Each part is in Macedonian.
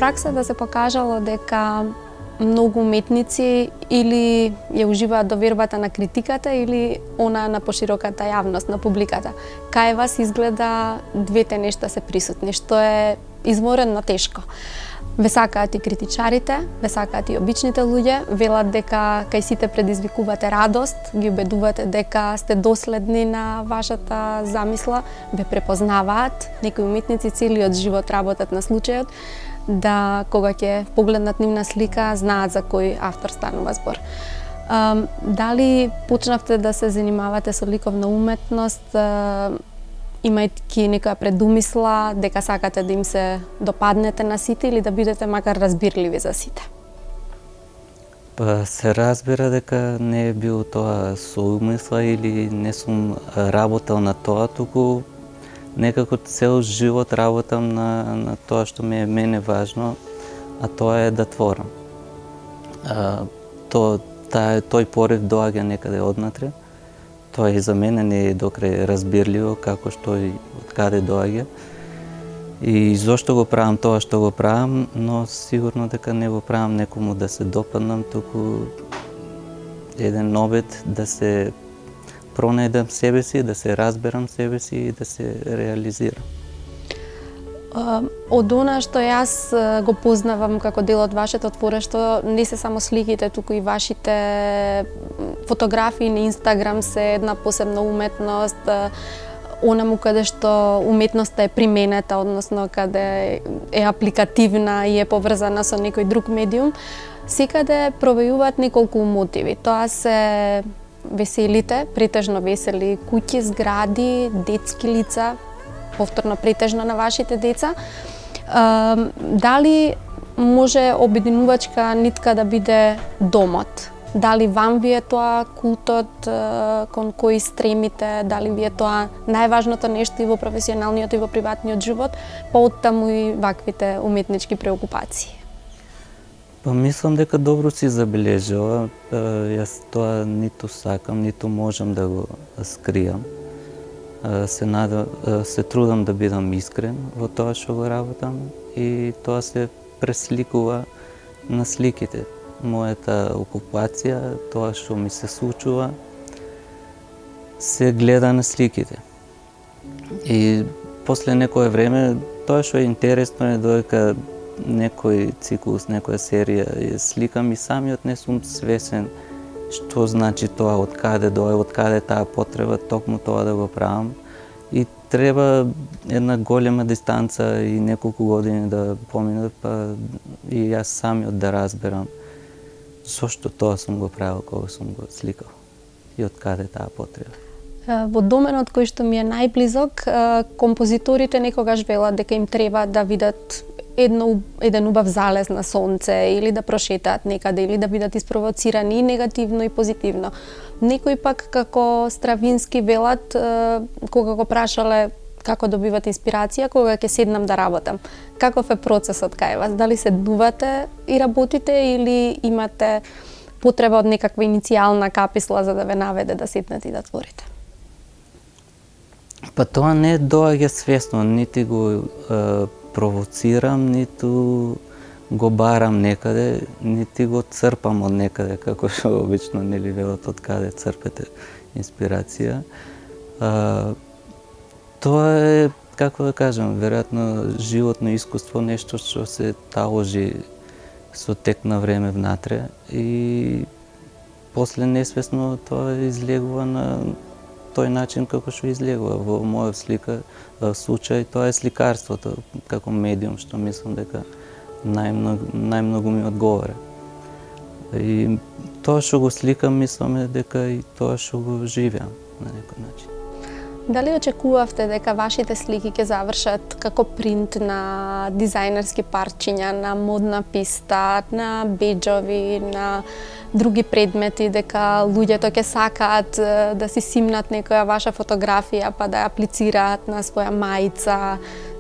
праксата се покажало дека многу уметници или ја уживаат довербата на критиката или она на пошироката јавност, на публиката. Кај вас изгледа двете нешта се присутни, што е изморено тешко. Ве сакаат и критичарите, ве сакаат и обичните луѓе, велат дека кај сите предизвикувате радост, ги убедувате дека сте доследни на вашата замисла, ве препознаваат. Некои уметници целиот живот работат на случајот да кога ќе погледнат нивна слика знаат за кој автор станува збор. Дали почнавте да се занимавате со ликовна уметност имајќи некоја предумисла дека сакате да им се допаднете на сите или да бидете макар разбирливи за сите? Па се разбира дека не е бил тоа со умисла или не сум работел на тоа, туку некако цел живот работам на тоа што ми е мене важно, а тоа е да творам. Тој порив доаѓа некаде однатре. Тоа и за мене не е докрај разбирливо како што и од каде доаѓа. И зошто го правам тоа што го правам, но сигурно дека не го правам некому да се допаднам, туку еден обид да се пронајдам себе си, да се разберам себе си и да се реализирам. Од она што јас го познавам како дел од вашето творештво, не се само сликите, туку и вашите фотографии на Инстаграм се една посебна уметност, онаму каде што уметноста е применета, односно каде е апликативна и е поврзана со некој друг медиум, секаде провејуваат неколку мотиви. Тоа се веселите, претежно весели куќи, згради, детски лица, повторно претежно на вашите деца. Дали може обединувачка нитка да биде домот? Дали вам ви е тоа култот кон кој стремите? Дали ви е тоа најважното нешто и во професионалниот и во приватниот живот, пооттаму и ваквите уметнички преокупации? Па мислам дека добро си забележала. Јас тоа ниту сакам, ниту можам да го скријам. Се трудам да бидам искрен во тоа што го работам и тоа се пресликува на сликите. Мојата окупација, тоа што ми се случува, се гледа на сликите. И после некое време, тоа што е интересно е додека некој циклус, некоја серија сликам и самиот не сум свесен што значи тоа, од каде доаѓа, од каде таа потреба токму тоа да го правам. И треба една голема дистанца и неколку години да поминат, па и јас самиот да разберам зошто тоа сум го правил кога сум го сликал и од каде таа потреба. Во доменот кој што ми е најблизок, композиторите некогаш велат дека им треба да видат еден убав залез на сонце или да прошетаат некаде или да бидат испровоцирани и негативно и позитивно. Некои пак како Стравински велат кога го прашале како добивате инспирација, кога ќе седнам да работам. Каков е процесот кај вас? Дали седнувате и работите или имате потреба од некаква иницијална каписла за да ве наведе да седнете и да творите? Па тоа не доаѓа свесно, нити го провоцирам, ниту го барам некаде, нити го црпам од некаде, како што обично нели велат од каде црпете инспирација. Тоа е, како да кажам, веројатно животно искуство, нешто што се таложи со тек на време внатре и после несвесно тоа излегува на тој начин како што излегува. Во моја случај тоа е сликарството како медиум што мислам дека најмногу ми одговара. И тоа што го сликам мислам дека и тоа што го живеам на некој начин. Дали очекувавте дека вашите слики ќе завршат како принт на дизајнерски парчиња, на модна писта, на беџови, на други предмети, дека луѓето ќе сакаат да си симнат некоја ваша фотографија па да ја аплицираат на своја мајца,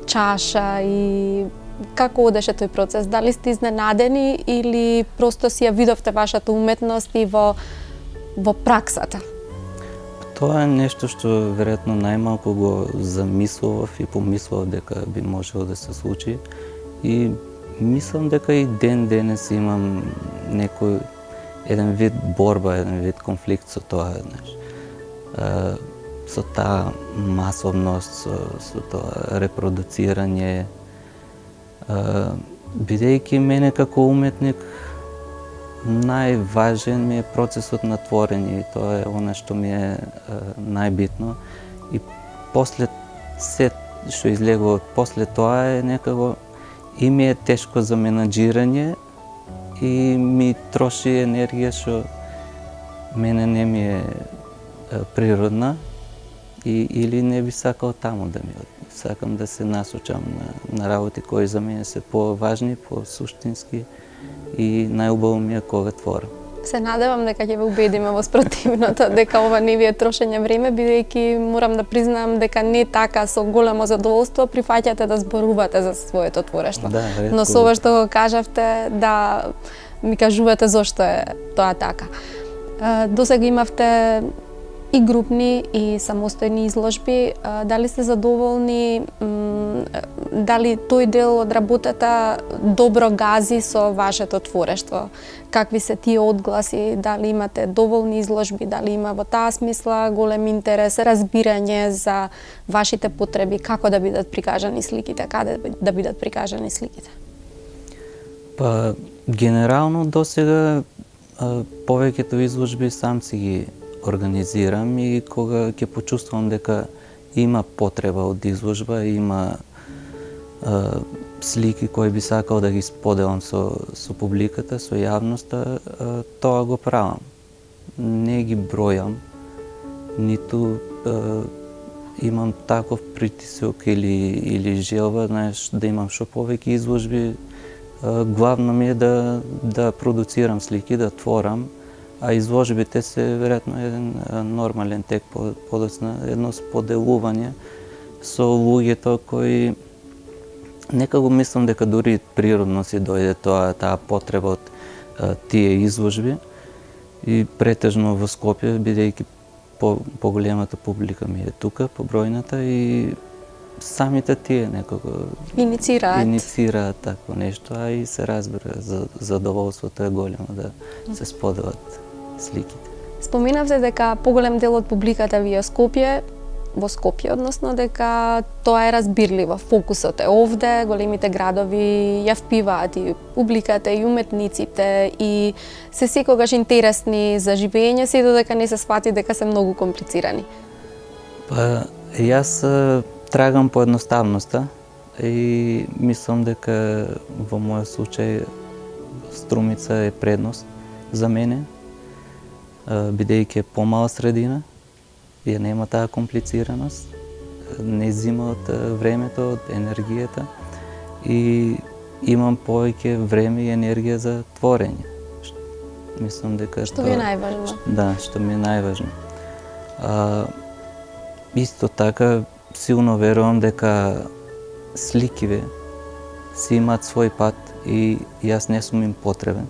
чаша и како одеше тој процес? Дали сте изненадени или просто си ја видовте вашата уметност и во праксата? Тоа е нешто што веројатно најмалку го замислував и помислував дека би можело да се случи и Мислам дека и ден денес имам еден вид борба, еден вид конфликт со тоа, знаеш. Со таа масовност, со тоа репродуцирање. Бидејќи мене како уметник најважен ми е процесот на творење и тоа е она што ми е најбитно. И после се што излегува после тоа е некако и ми е тешко за менаџирање и ми троши енергија што мене не ми е природна или не би сакал таму да ми одам. Сакам да се насочам на работи кои за мене се поважни, посуштински и најубаво ми е кога творам. Се надевам дека ќе ве убедиме во спротивното, дека ова не ви е трошење време, бидејќи морам да признам дека не така со големо задоволство прифаќате да зборувате за своето творештво. Да, ретко. Но со ова што го кажавте, да ми кажувате зошто е тоа така. Досега имавте и групни и самостојни изложби. Дали сте задоволни, дали тој дел од работата добро гази со вашето творештво? Какви се тие одгласи, дали имате доволни изложби, дали има во таа смисла голем интерес, разбирање за вашите потреби, како да бидат прикажани сликите, каде да бидат прикажани сликите? Па, генерално досега повеќето изложби сам си ги организирам и кога ќе почувствувам дека има потреба од изложба, има слики кои би сакал да ги споделам со публиката, со јавноста, тоа го правам. Не ги бројам, ниту имам таков притисок или желба, знаеш, да имам што повеќе изложби. Главно ми е да продуцирам слики, да творам, а изложбите се веројатно еден нормален тек подоцна, едно споделување со луѓето кои некако мислам дека дури природно си дојде таа потреба од тие изложби и претежно во Скопје, бидејќи поголемата публика ми е тука, побројната, и самите тие некако инициираат такво нешто, а и се разбира, задоволството е големо да се споделат сликите. Споменавте дека поголем дел од публиката ви е во Скопје, односно дека тоа е разбирливо, фокусот е овде, големите градови ја впиваат и публиката, и уметниците, и се секогаш интересни за живење, се додека не се сфати дека се многу комплицирани. Па, јас трагам по едноставноста и мислам дека во мојот случај Струмица е предност за мене, бидејќи е помала средина, ја нема таа комплицираност, не зима од времето, од енергијата и имам повеќе време и енергија за творење. Мислам дека што ви е најважно? Да, што ми е најважно. Исто така, силно верувам дека сликиве си имаат свој пат и јас не сум им потребен.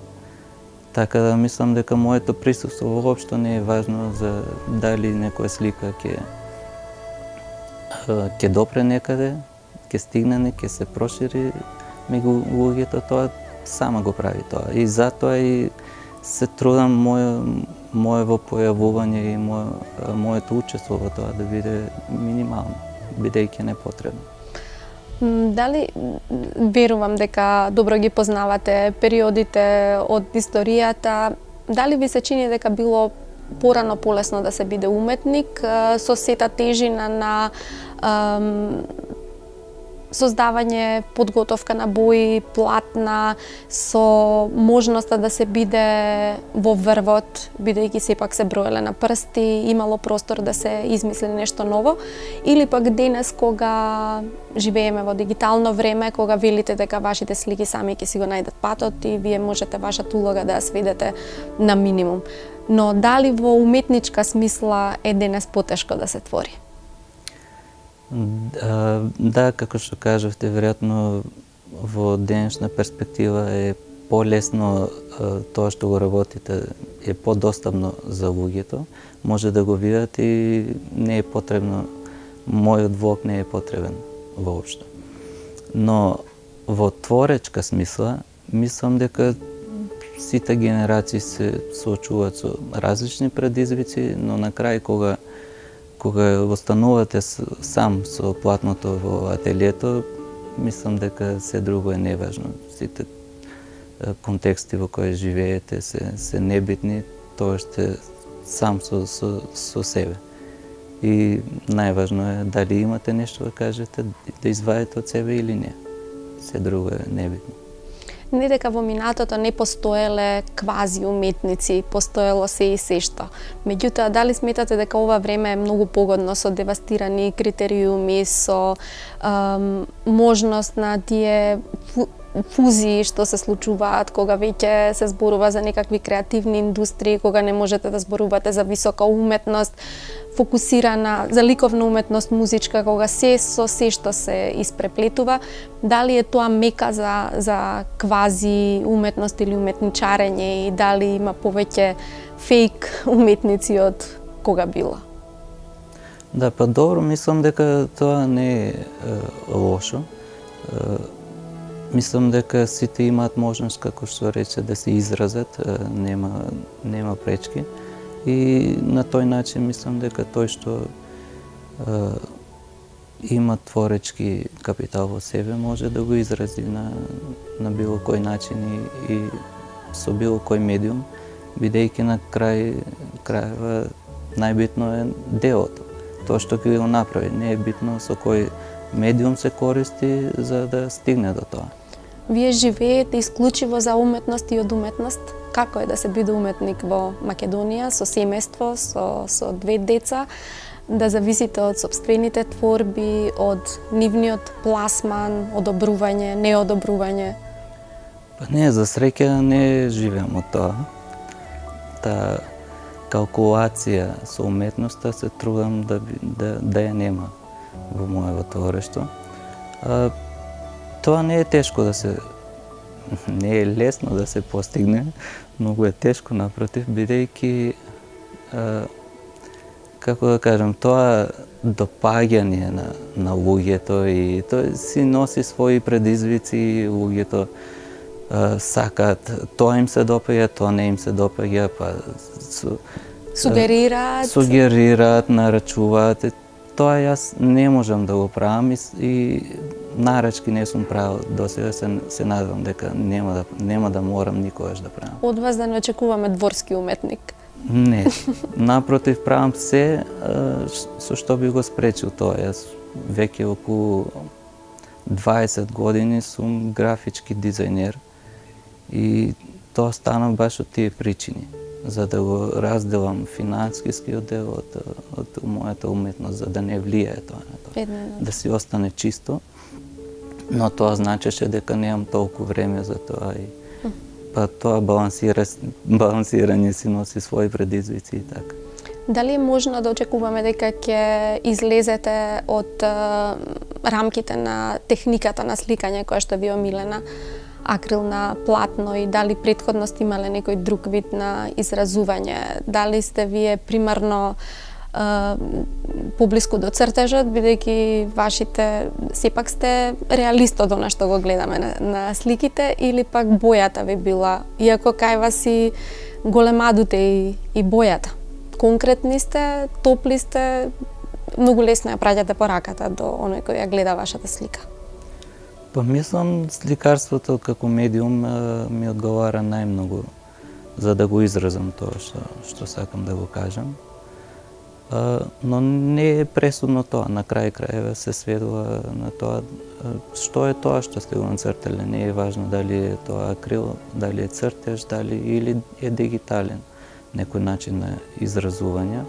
Така да мислам дека моето присуство воопшто не е важно за дали некоја слика ќе допре некаде, ќе стигне, ќе се прошири меѓу луѓето, тоа сама го прави тоа. И затоа и се трудам моето појавување и моето учество во тоа да биде минимално, бидејќи непотребно. Дали верувам дека добро ги познавате периодите од историјата, дали ви се чини дека било порано полесно да се биде уметник со сета тежина на создавање, подготовка на бои, платна, со можноста да се биде во врвот, бидејќи сепак се броеле на прсти, имало простор да се измисли нешто ново, или пак денес кога живееме во дигитално време, кога велите дека вашите слики сами ќе си го најдат патот и вие можете вашата улога да ја сведете на минимум. Но дали во уметничка смисла е денес потешко да се твори? Да, како што кажавте, веројатно во денешна перспектива е полесно тоа што го работите, е подостапно за луѓето, може да го видат и не е потребно, мојот влог не е потребен воопшто. Но во творечка смисла, мислам дека сите генерации се соочуваат со различни предизвици, но на крај кога останувате сам со платното во ателието, мислам дека се друго е неважно. Сите контексти во кои живеете се небитни, тоа сте сам со себе. И најважно е дали имате нешто да кажете, да извадите од себе или не. Се друго е небитно. Не дека во минатото не постоеле квази уметници, постоело се и сешто. Меѓутоа, дали сметате дека ова време е многу погодно со девастирани критериуми, со можност на тие фузии што се случуваат кога веќе се зборува за некакви креативни индустрии, кога не можете да зборувате за висока уметност, фокусирана за ликовна уметност, музичка, кога се со се што се испреплетува, дали е тоа мека за квази уметност или уметничарење и дали има повеќе фейк уметници од кога било? Да, па добро, мислам дека тоа не е лошо. Мислам дека сите имаат можност, како што рече, да се изразат, нема пречки. И на тој начин мислам дека тој што има творечки капитал во себе може да го изрази на било кој начин и со било кој медиум, бидејќи на крајва најбитно е делото. Тоа што ќе го направи, не е битно со кој медиум се користи за да стигне до тоа. Вие живеете исклучиво за уметност и од уметност? Како е да се биде уметник во Македонија, со семејство, со две деца, да зависите од сопствените творби, од нивниот пласман, одобрување, неодобрување? Па не, за среќа не живеам од тоа. Таа калкулација со уметноста се трудам да ја нема во моето творештво. Тоа не е тешко да се, не е лесно да се постигне, многу е тешко напротив, бидејќи, како да кажам, тоа допаѓање на луѓето и тој си носи своји предизвици, луѓето сакаат, тоа им се допаѓа, тоа не им се допаѓа, па сугерираат, нарачуваат. Тоа јас не можам да го правам и нарачки не сум правил досега, се надевам дека нема да морам никогаш да правам. Од вас да не очекуваме дворски уметник? Не, напротив, правам се со што би го спречил тоа. Јас веќе околу 20 години сум графички дизајнер и тоа стана баш од тие причини, за да го разделам финансискиот дел од мојата уметност, за да не влијае тоа на тоа. Да си остане чисто, но тоа значеше дека немам толку време за тоа и па тоа балансирање си носи своји предизвици и така. Дали е можно да очекуваме дека ќе излезете од рамките на техниката на сликање која што ви е омилена, акрил на платно, и дали претходно сте имале некој друг вид на изразување? Дали сте вие примарно поблиску до цртежот, бидејќи вашите сепак сте реалист од она што го гледаме на сликите, или пак бојата ви била, иако кај вас и големадуте и бојата? Конкретни сте, топли сте, многу лесно ја праќате по раката до оној кој ја гледа вашата слика. Па мислам, сликарството како медиум ми одговара најмногу за да го изразам тоа што сакам да го кажам. Но не е пресудно тоа, на крај крајва се сведува на тоа што е тоа што сте го нацртале. Не е важно дали е тоа акрил, дали е цртеж, дали или е дигитален некој начин на изразување.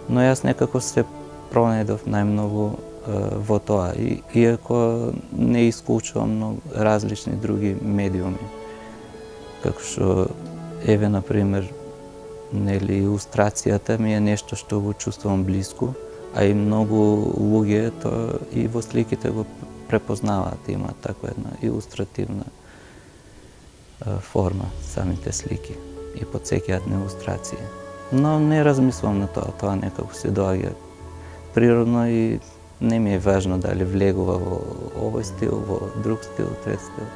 Но јас некако се пронајдов најмногу во тоа, иако не исклучувам многу различни други медиуми. Како што, еве, например, илустрацијата ми е нешто што го чувствувам блиску, а и многу луѓе тоа и во сликите го препознаваат, има таква една илустративна форма самите слики и потсеќаат на илустрација. Но не размислувам на тоа, тоа некако се доаѓа природно и не ми е важно дали влегува во овој стил, во друг стил, трет стил.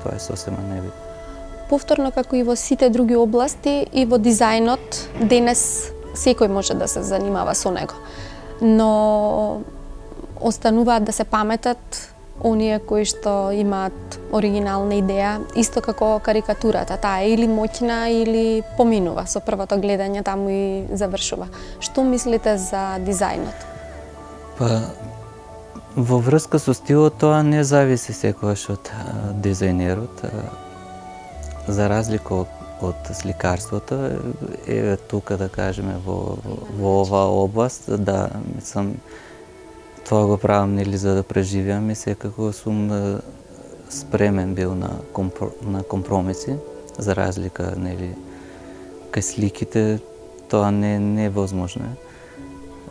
Тоа е сосема небитно. Повторно, како и во сите други области, и во дизајнот, денес секој може да се занимава со него. Но остануваат да се паметат оние кои што имаат оригинална идеја, исто како карикатурата, таа е или моќна или поминува со првото гледање, таму и завршува. Што мислите за дизајнот? Па, во врска со стилот тоа не зависи секогаш од дизајнерот. За разлика од сликарството, еве тука да кажеме во оваа област, да, мислам, тоа го правам нели за да преживеам и секако сум спремен бил на компромиси, за разлика нели кај сликите тоа не е возможно.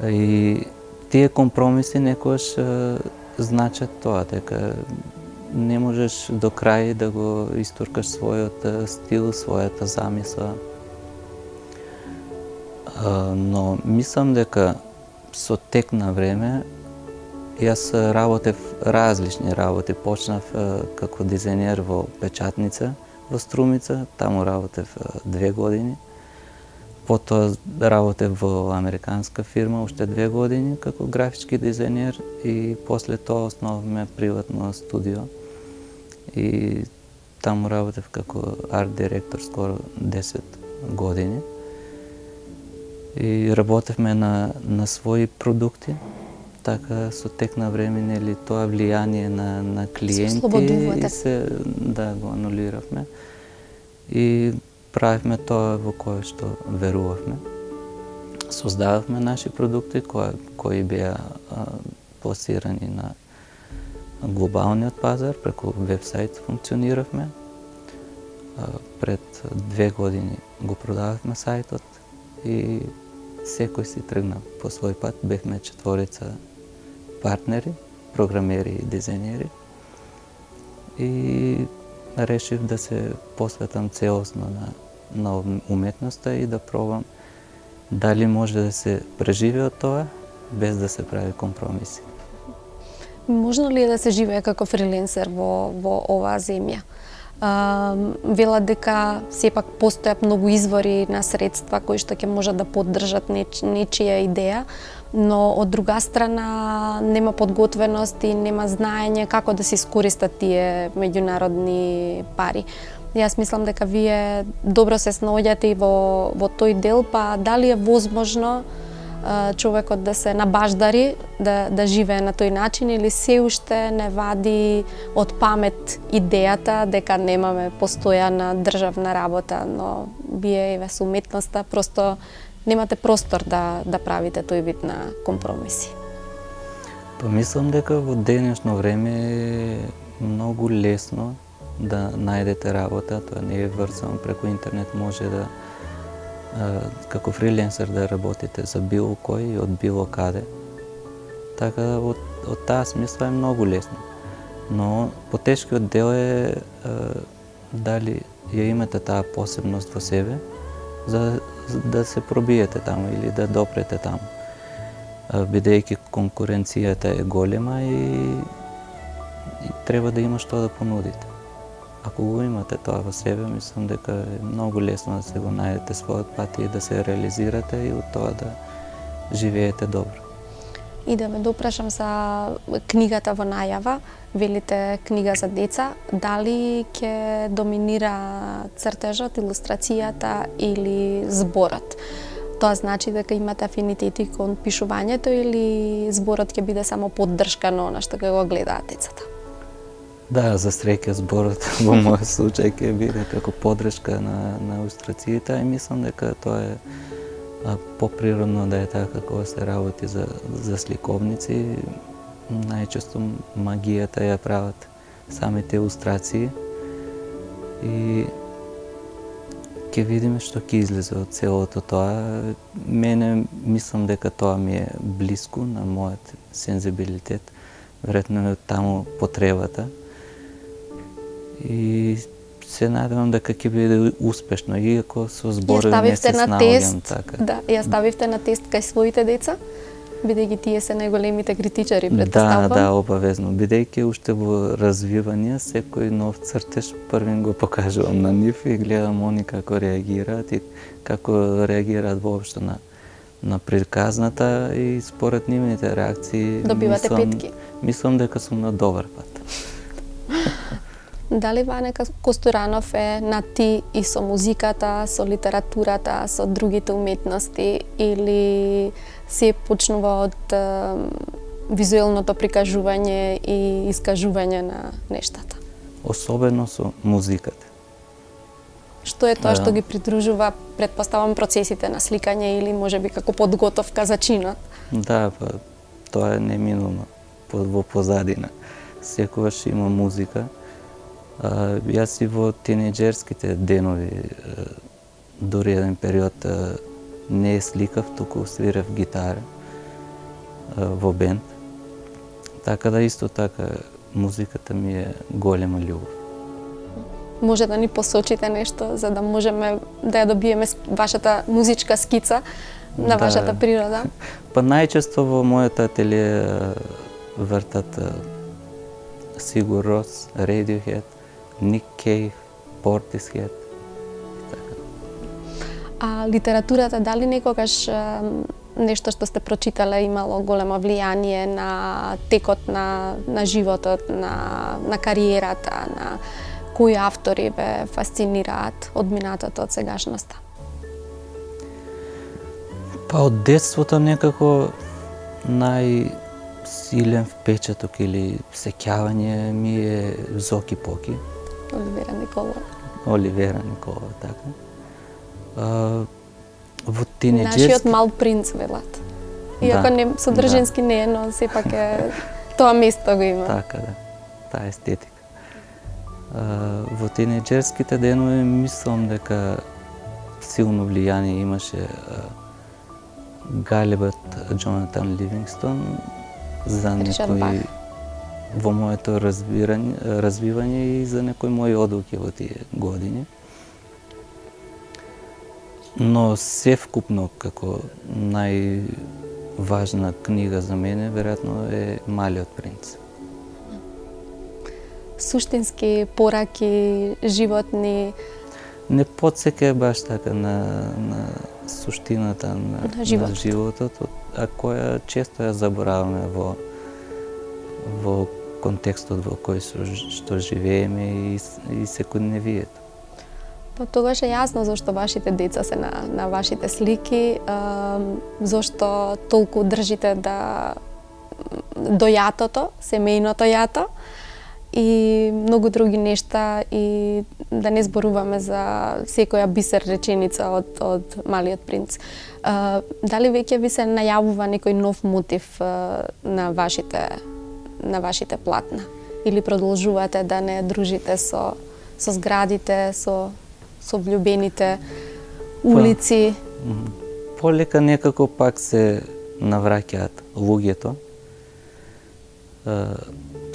И тие компромиси некогаш значат тоа дека не можеш до крај да го истуркаш својот стил, својата замисла. Но мислам дека со тек на време јас работев различни работи. Почнав како дизајнер во печатница во Струмица, таму работев 2 години. Потоа работев во американска фирма уште 2 години како графички дизајнер и после тоа основавме приватно студио. И таму работев како арт директор скоро 10 години. И работевме на своји продукти, така со тек на време нели тоа влијание на клиенти и се го анулиравме. И правевме тоа во кое што верувавме. Создававме наши продукти кои беа пласирани на глобалниот пазар, преку вебсайт функциониравме. Пред 2 години го продававме сајтот и секој си тргна по свој пат. Бевме 4 партнери, програмери и дизајнери. И решив да се посветам целосно на уметноста и да пробам дали може да се преживе од тоа без да се прави компромиси. Можно ли е да се живее како фриленсер во оваа земја? Велат дека сепак постојат многу извори на средства кои што ќе можат да поддржат нечија идеја, но од друга страна нема подготвеност и нема знаење како да се искористат тие меѓународни пари. Јас мислам дека вие добро се снаоѓате и во тој дел, па дали е возможно човекот да се набаждари, да живее на тој начин или се уште не вади од памет идејата дека немаме постојана државна работа, но вие еве со уметноста просто немате простор да правите тој вид на компромиси. Па мислам дека во денешно време е многу лесно да најдете работа, тоа не е врзано преку интернет, може да како фриленсер да работите за било кој и од било каде. Така да од таа смисла е многу лесно. Но потешкиот дел е дали ја имате таа посебност во себе за да се пробиете таму или да допрете таму. Бидејќи конкуренцијата е голема и треба да има што да понудите. Ако го имате тоа во себе, мислам дека е многу лесно да се го најдете својот пат и да се реализирате и од тоа да живеете добро. И да ме допрашам за книгата во најава, велите книга за деца, дали ќе доминира цртежот, илустрацијата или зборот? Тоа значи дека имате афинитети кон пишувањето или зборот ќе биде само поддршка на она што ќе го гледаат децата? Да, за среќа зборот во мојот случај ќе биде како поддршка на илустрациите и мислам дека тоа е поприродно да е така кога се работи за сликовници. Најчесто магијата ја прават самите илустрации и ќе видиме што ќе излезе од целото тоа. Мене мислам дека тоа ми е блиску на мојот сензибилитет, веројатно е таму потребата. И се надевам дека ќе биде успешно, иако со зборови не се снаоѓам така. Да, ја ставивте на тест кај своите деца? Бидејќи тие се најголемите критичари, Да, претпоставувам. да, обавезно. Бидејќи уште во развивање, секој нов цртеж првин го покажувам на нив и гледам они како реагираат и како реагираат воопшто на приказната и според нивните реакции Добивате петки. Мислам дека сум на добар пат. Дали Ване Костуранов е на ти и со музиката, со литературата, со другите уметности или се почнува од визуелното прикажување и искажување на нештата? Особено со музиката. Што е тоа што ги придружува, претпоставам, процесите на сликање или можеби како подготовка за чинот? Да, па, тоа е неминуно во позадина. Секогаш има музика. Јас и во тинејџерските денови, дури еден период не сликав, туку свирев гитара во бенд. Така да исто така музиката ми е голема љубов. Може да ни посочите нешто за да можеме да ја добиеме вашата музичка скица на вашата природа? Па најчесто во мојот ателие вртат Сигур Рос, Radiohead, Ник Кейв, Portishead. А литературата дали некогаш нешто што сте прочитале имало големо влијание на текот на животот, на кариерата, на кои автори ве фасцинираат од минатото, од сегашноста? Па од детството некако најсилен впечаток или сеќавање ми е Зоки Поки. Оливера Николова. Оливера Николова, така. Во тинеџерски... Нашиот мал принц, велат. Иако не содржински не е, но сепак е тоа место го има. Така да, таа естетика. Во тинеџерските денови мислам дека силно влијание имаше галебот Џонатан Ливингстон за некои во моето развивање и за некои мои одлуки во тие години. Но севкупно како најважна книга за мене веројатно е Малиот принц. Суштински пораки, животни. Не потсеќа баш така на суштината на животот, а која често ја забораваме во контекстот во кој што живееме и секојдневието. Па тогаш е јасно зашто вашите деца се на вашите слики, зашто толку држите до јатото, семејното јато и многу други нешта и да не зборуваме за секоја бисер реченица од Малиот принц. Дали веќе ви се најавува некој нов мотив на вашите платна? Или продолжувате да не дружите со зградите, со влюбените улици? Полека некако пак се навраќаат луѓето.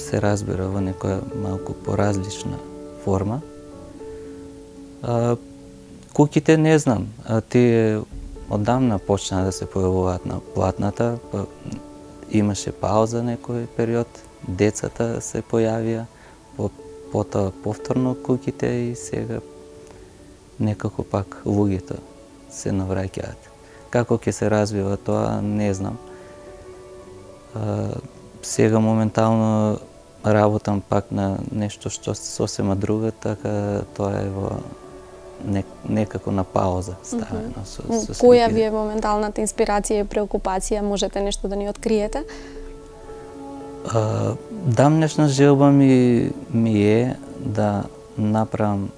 Се разбира во некоја малку поразлична форма. Куќите не знам, тие одамна почна да се појавуваат на платната, па имаше пауза некој период, децата се појавија, потоа повторно куќите и сега некако пак луѓето се навраќаат. Како ќе се развива тоа, не знам. Сега моментално работам пак на нешто што сосема друго, така тоа е во некако на пауза ставено со Која ви е моменталната инспирација и преокупација? Можете нешто да ни откриете? Дамнешна желба ми е да направам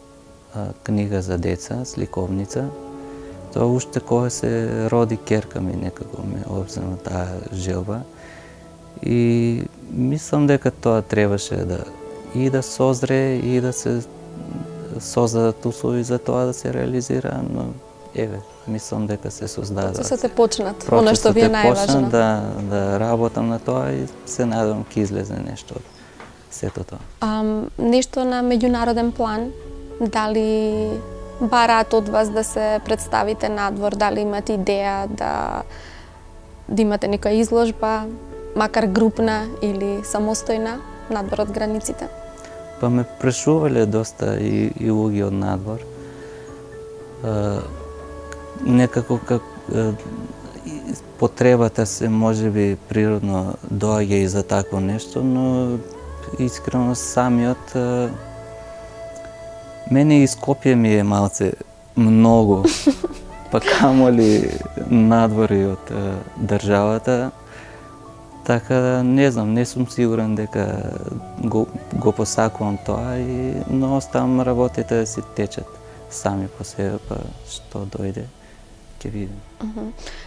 книга за деца, сликовница. Тоа уште кога се роди ќерка ми некако ме обзема таа желба. И мислам дека тоа требаше да созре и да се создадат услови за тоа да се реализира, но еве, мислам дека се создадат. Процесот е почнат, оно што ви е најважно. Да работам на тоа и се надевам ќе излезе нешто од сето тоа. Нешто на меѓународен план, дали бараат од вас да се представите надвор, дали имате идеја да имате некоја изложба, макар групна или самостојна, надвор од границите? Па ме прашувале доста и луѓе од надвор. Некако потребата се можеби природно доаѓа и за такво нешто, но искрено самиот мене и Скопје ми е малце многу, па камоли надвори од државата. Така да не знам, не сум сигурен дека го посакувам тоа, но оставам работите да си течат сами по себе, па што дојде, ќе видим.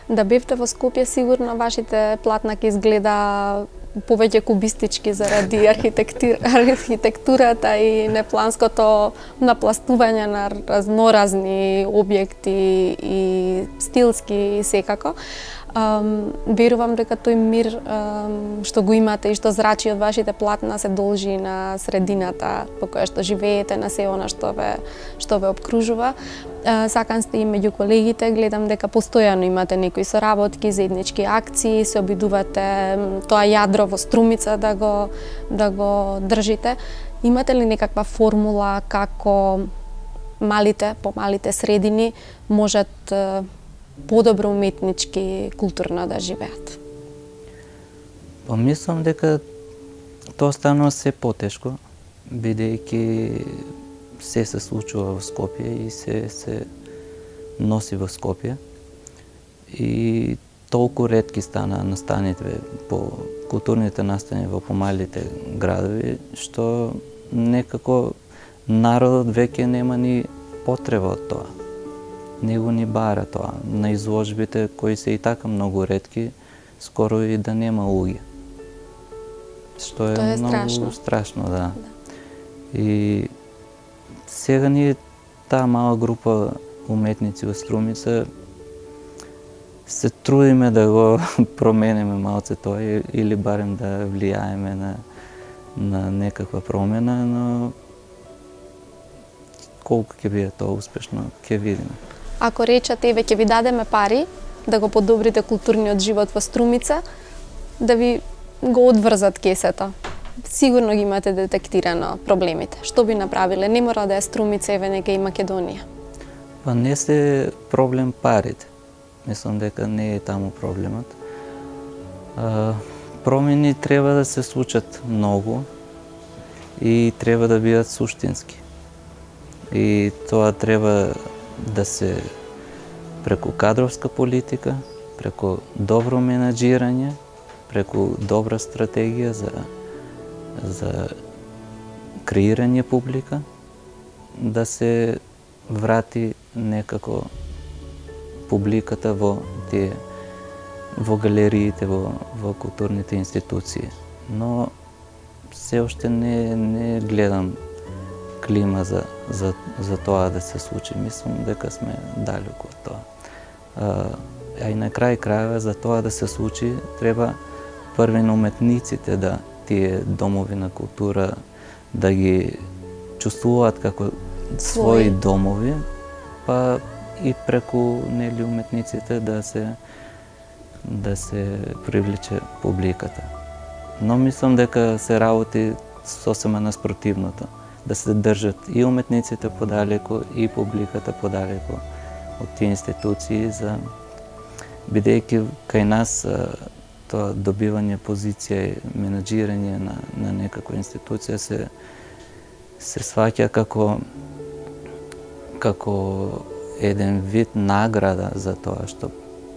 Да бевте во Скопје, сигурно вашите платна ќе изгледа повеќе кубистички заради архитектурата и непланското напластување на разноразни објекти и стилски секако. Верувам дека тој мир што го имате и што зрачи од вашите платна се должи на средината во која што живеете, на се она што ве обкружува. Сакан сте и меѓу колегите, гледам дека постојано имате некои соработки, заеднички акции, се обидувате тоа јадро во Струмица да го држите. Имате ли некаква формула како помалите средини можат подобро уметнички, културно да живеат? Па мислам дека тоа станува се потешко, бидејќи се случува во Скопје и се носи во Скопје. И толку ретки стана настаните по културните настани во помалите градови, што некако народот веќе нема ни потреба од тоа. Не го ни бара тоа. На изложбите, кои се и така многу ретки, скоро и да нема луѓе. Што е многу страшно, да. И сега ние таа мала група уметници во Струмица се трудиме да го промениме малце тоа или барем да влијаеме на некаква промена, но колку ќе биде тоа успешно, ќе видиме. Ако речате, еве ќе ви дадеме пари да го подобрите културниот живот во Струмица, да ви го одврзат кесето, сигурно ги имате детектирано проблемите. Што би направиле? Не мора да е Струмица, еве нека и Македонија. Па не се проблем парите. Мислам дека не е таму проблемот. Промени треба да се случат многу и треба да бидат суштински. И тоа треба да се преку кадровска политика, преку добро менаџирање, преку добра стратегија за креирање публика, да се врати некако публиката во галериите, во културните институции. Но се уште не гледам клима за тоа да се случи. Мислам дека сме далеку од тоа. А и на крајава за тоа да се случи треба првено уметниците да тие домови на култура да ги чувствуваат како своји домови, па и преку нели уметниците да се привлече публиката. Но мислам дека се работи сосема наспротивното. Да се држат и уметниците подалеку и публиката подалеку од тие институции, бидејќи кај нас тоа добивање позиција и менаџирање на некаква институција се сваќа како еден вид награда за тоа што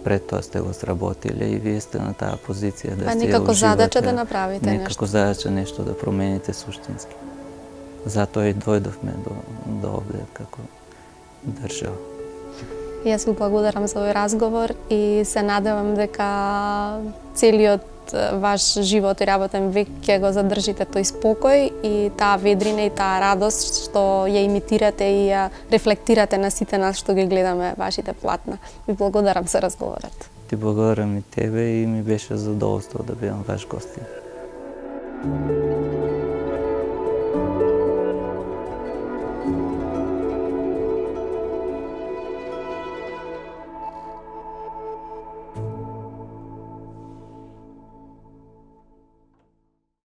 пред тоа сте го сработиле и вие сте на таа позиција да сте ја некако уживате. задача да направите нешто. Некако задача нешто да промените суштински. Затоа и дојдовме до овде како држава. Јас ви благодарам за овој разговор и се надевам дека целиот ваш живот и работен век ќе го задржите тој спокој и таа ведрина и таа радост што ја имитирате и ја рефлектирате на сите нас што ги гледаме вашите платна. Ви благодарам за разговорот. Ти благодарам и тебе и ми беше задоволство да бидам ваш гостин.